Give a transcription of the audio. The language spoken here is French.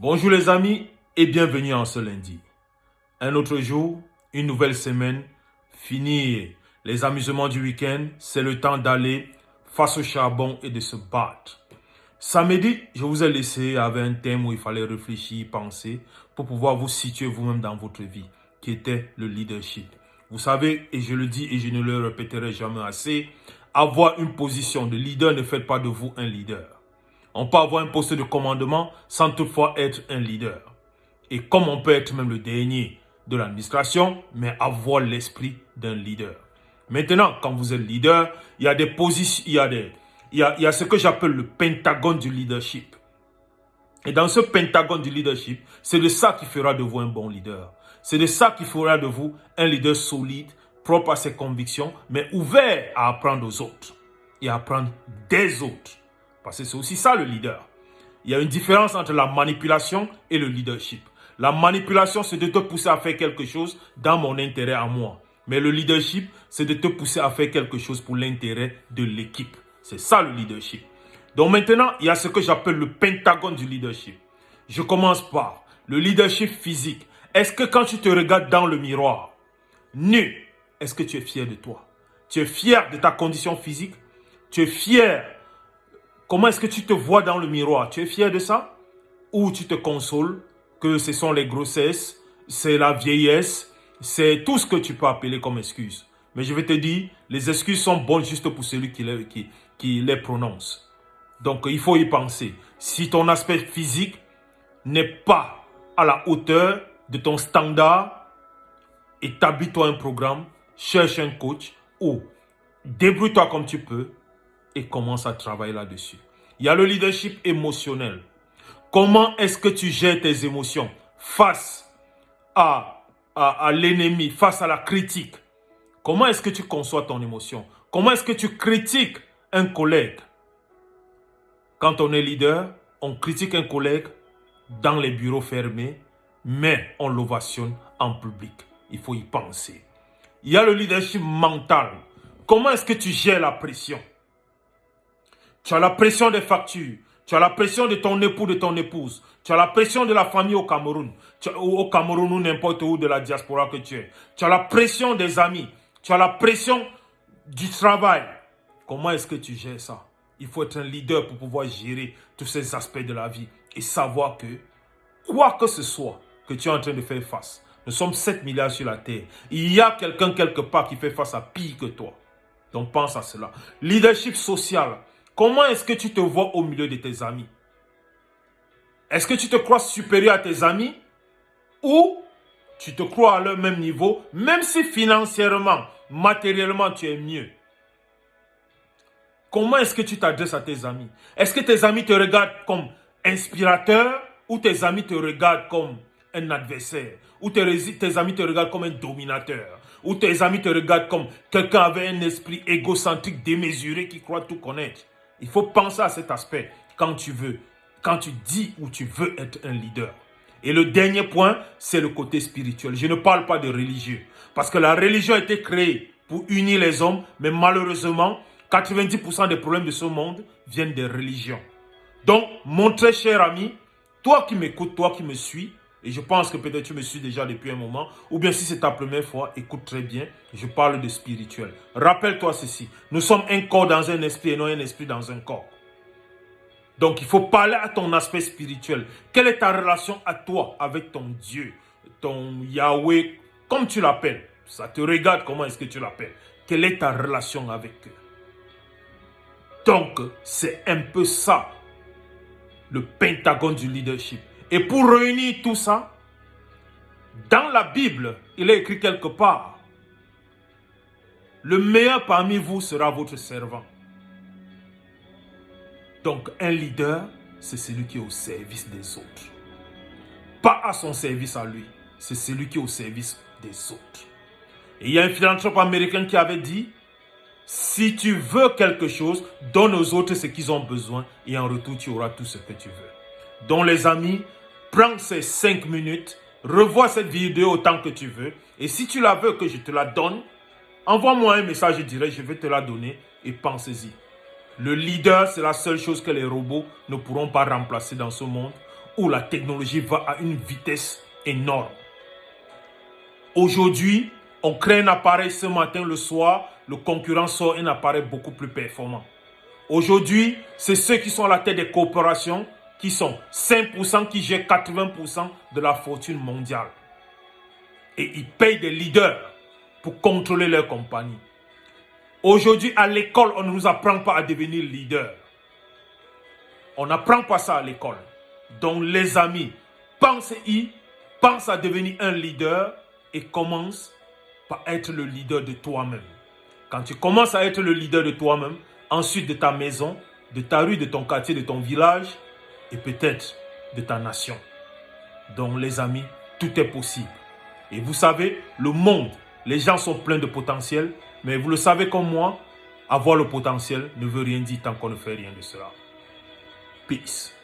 Bonjour les amis et bienvenue en ce lundi. Un autre jour, une nouvelle semaine, fini les amusements du week-end, c'est le temps d'aller face au charbon et de se battre. Samedi, je vous ai laissé avec un thème où il fallait réfléchir, penser pour pouvoir vous situer vous-même dans votre vie, qui était le leadership. Vous savez, et je le dis et je ne le répéterai jamais assez, avoir une position de leader ne fait pas de vous un leader. On peut avoir un poste de commandement sans toutefois être un leader. Et comme on peut être même le dernier de l'administration, mais avoir l'esprit d'un leader. Maintenant, quand vous êtes leader, il y a des positions, il y a ce que j'appelle le pentagone du leadership. Et dans ce pentagone du leadership, c'est de ça qui fera de vous un bon leader. C'est de ça qui fera de vous un leader solide, propre à ses convictions, mais ouvert à apprendre aux autres et à apprendre des autres. Parce que c'est aussi ça le leader. Il y a une différence entre la manipulation et le leadership. La manipulation, c'est de te pousser à faire quelque chose dans mon intérêt à moi. Mais le leadership, c'est de te pousser à faire quelque chose pour l'intérêt de l'équipe. C'est ça le leadership. Donc maintenant, il y a ce que j'appelle le pentagone du leadership. Je commence par le leadership physique. Est-ce que quand tu te regardes dans le miroir, nu, est-ce que tu es fier de toi? Tu es fier de ta condition physique? Tu es fier? Comment est-ce que tu te vois dans le miroir? Tu es fier de ça? Ou tu te consoles que ce sont les grossesses, c'est la vieillesse, c'est tout ce que tu peux appeler comme excuse. Mais je vais te dire, les excuses sont bonnes juste pour celui qui les prononce. Donc il faut y penser. Si ton aspect physique n'est pas à la hauteur de ton standard, établis-toi un programme, cherche un coach ou débrouille-toi comme tu peux et commence à travailler là-dessus. Il y a le leadership émotionnel. Comment est-ce que tu gères tes émotions face à l'ennemi, face à la critique? Comment est-ce que tu conçois ton émotion? Comment est-ce que tu critiques un collègue? Quand on est leader, on critique un collègue dans les bureaux fermés, mais on l'ovationne en public. Il faut y penser. Il y a le leadership mental. Comment est-ce que tu gères la pression? Tu as la pression des factures. Tu as la pression de ton époux, de ton épouse. Tu as la pression de la famille au Cameroun. Au Cameroun ou n'importe où de la diaspora que tu es. Tu as la pression des amis. Tu as la pression du travail. Comment est-ce que tu gères ça? Il faut être un leader pour pouvoir gérer tous ces aspects de la vie. Et savoir que, quoi que ce soit que tu es en train de faire face, nous sommes 7 milliards sur la terre. Il y a quelqu'un quelque part qui fait face à pire que toi. Donc pense à cela. Leadership social. Comment est-ce que tu te vois au milieu de tes amis? Est-ce que tu te crois supérieur à tes amis? Ou tu te crois à leur même niveau, même si financièrement, matériellement, tu es mieux? Comment est-ce que tu t'adresses à tes amis? Est-ce que tes amis te regardent comme inspirateur ou tes amis te regardent comme un adversaire? Ou tes amis te regardent comme un dominateur? Ou tes amis te regardent comme quelqu'un avec un esprit égocentrique démesuré qui croit tout connaître? Il faut penser à cet aspect quand tu dis ou tu veux être un leader. Et le dernier point, c'est le côté spirituel. Je ne parle pas de religieux. Parce que la religion a été créée pour unir les hommes, mais malheureusement, 90% des problèmes de ce monde viennent des religions. Donc, mon très cher ami, toi qui m'écoutes, toi qui me suis, et je pense que peut-être tu me suis déjà depuis un moment, ou bien si c'est ta première fois, écoute très bien, je parle de spirituel. Rappelle-toi ceci, nous sommes un corps dans un esprit et non un esprit dans un corps. Donc il faut parler à ton aspect spirituel. Quelle est ta relation à toi avec ton Dieu, ton Yahweh, comme tu l'appelles? Ça te regarde comment est-ce que tu l'appelles. Quelle est ta relation avec eux? Donc c'est un peu ça, le pentagone du leadership. Et pour réunir tout ça, dans la Bible, il est écrit quelque part, le meilleur parmi vous sera votre servant. Donc un leader, c'est celui qui est au service des autres. Pas à son service à lui, c'est celui qui est au service des autres. Et il y a un philanthrope américain qui avait dit, si tu veux quelque chose, donne aux autres ce qu'ils ont besoin et en retour, tu auras tout ce que tu veux. Donc les amis, prends ces 5 minutes, revois cette vidéo autant que tu veux. Et si tu la veux que je te la donne, envoie-moi un message direct, je vais te la donner et pense-y. Le leader, c'est la seule chose que les robots ne pourront pas remplacer dans ce monde. où la technologie va à une vitesse énorme. Aujourd'hui, on crée un appareil ce matin, le soir, le concurrent sort un appareil beaucoup plus performant. Aujourd'hui, c'est ceux qui sont à la tête des corporations qui sont 5% qui gèrent 80% de la fortune mondiale. Et ils payent des leaders pour contrôler leur compagnie. Aujourd'hui, à l'école, on ne nous apprend pas à devenir leader. On n'apprend pas ça à l'école. Donc, les amis, pense à devenir un leader et commence par être le leader de toi-même. Quand tu commences à être le leader de toi-même, ensuite de ta maison, de ta rue, de ton quartier, de ton village et peut-être de ta nation. Donc, les amis, tout est possible. Et vous savez, le monde, les gens sont pleins de potentiel, mais vous le savez comme moi, avoir le potentiel ne veut rien dire tant qu'on ne fait rien de cela. Peace.